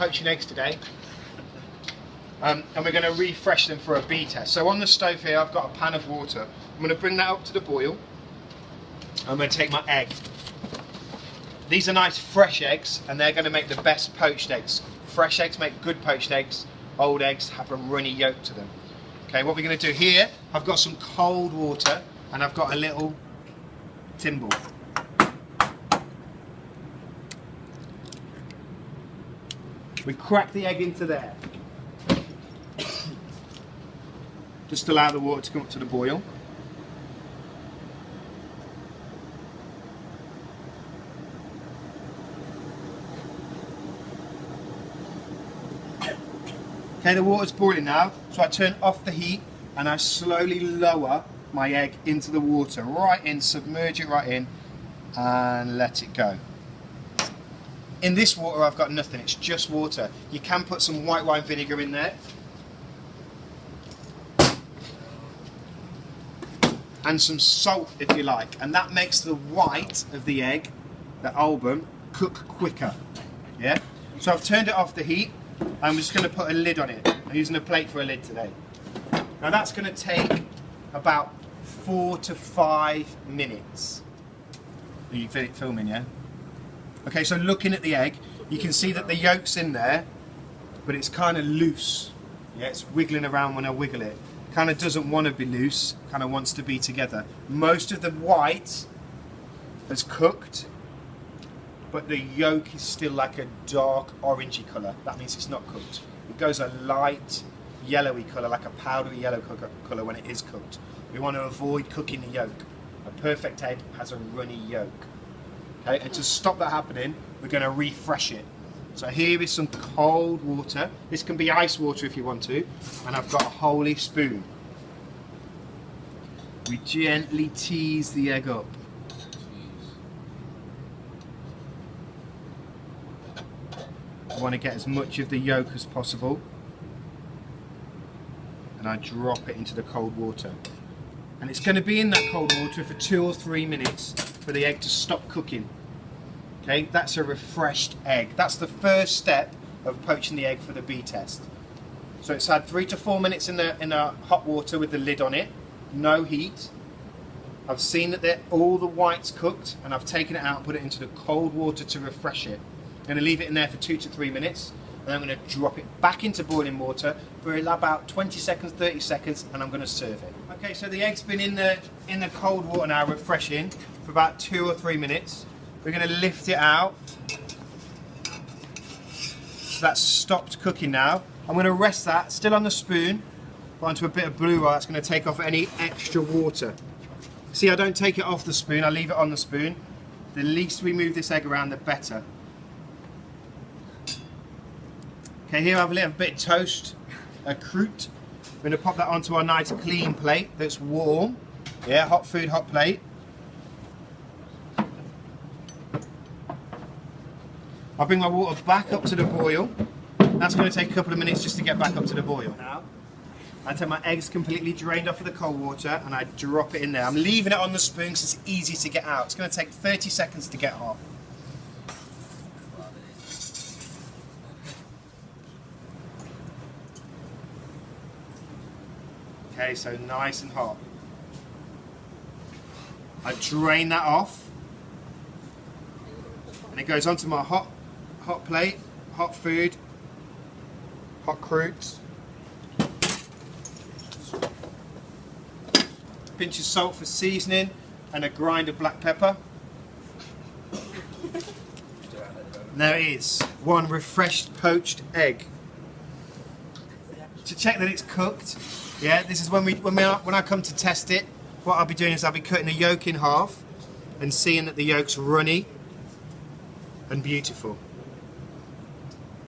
poaching eggs today, and we're going to refresh them for a B test. So on the stove here I've got a pan of water. I'm going to bring that up to the boil. I'm going to take my egg. These are nice fresh eggs and they're going to make the best poached eggs. Fresh eggs make good poached eggs. Old eggs have a runny yolk to them. Okay, what we're going to do here, I've got some cold water and I've got a little tin ball. We crack the egg into there. Just allow the water to come up to the boil. Okay, the water's boiling now, so I turn off the heat and I slowly lower my egg into the water, right in, submerge it right in and let it go. In this water I've got nothing, it's just water. You can put some white wine vinegar in there and some salt if you like, and that makes the white of the egg, the album, cook quicker. Yeah. So I've turned it off the heat. I'm just going to put a lid on it. I'm using a plate for a lid today. Now that's going to take about 4 to 5 minutes. Are you filming, yeah? Okay, so looking at the egg, you can see that the yolk's in there, but it's kind of loose. Yeah, it's wiggling around when I wiggle it. Kind of doesn't want to be loose, kind of wants to be together. Most of the white has cooked, but the yolk is still like a dark orangey colour. That means it's not cooked. It goes a light yellowy colour, like a powdery yellow colour when it is cooked. We want to avoid cooking the yolk. A perfect egg has a runny yolk. Okay, and to stop that happening, we're going to refresh it. So here is some cold water. This can be ice water if you want to. And I've got a holy spoon. We gently tease the egg up. I want to get as much of the yolk as possible, and I drop it into the cold water, and it's going to be in that cold water for 2 or 3 minutes for the egg to stop cooking. Okay, that's a refreshed egg. That's the first step of poaching the egg for the B test. So it's had 3 to 4 minutes in the hot water with the lid on it, no heat. I've seen that all the white's cooked, and I've taken it out and put it into the cold water to refresh it. I'm going to leave it in there for 2 to 3 minutes, and then I'm going to drop it back into boiling water for about 20 seconds, 30 seconds, and I'm going to serve it. Okay, so the egg's been in the cold water now, refreshing, for about 2 or 3 minutes. We're going to lift it out. So that's stopped cooking now. I'm going to rest that, still on the spoon, onto a bit of blue roll. That's going to take off any extra water. See, I don't take it off the spoon, I leave it on the spoon. The least we move this egg around, the better. Okay, here I have a little bit of toast, a croûte. We're going to pop that onto our nice clean plate that's warm. Yeah, hot food, hot plate. I'll bring my water back up to the boil. That's going to take a couple of minutes just to get back up to the boil. Now, I take my eggs completely drained off of the cold water and I drop it in there. I'm leaving it on the spoon because it's easy to get out. It's going to take 30 seconds to get hot. Okay, so nice and hot. I drain that off, and it goes onto my hot plate, hot food, hot croûtes. Pinch of salt for seasoning, and a grind of black pepper. And there it is, one refreshed poached egg. To check that it's cooked, yeah, this is when I come to test it. What I'll be doing is I'll be cutting the yolk in half and seeing that the yolk's runny and beautiful.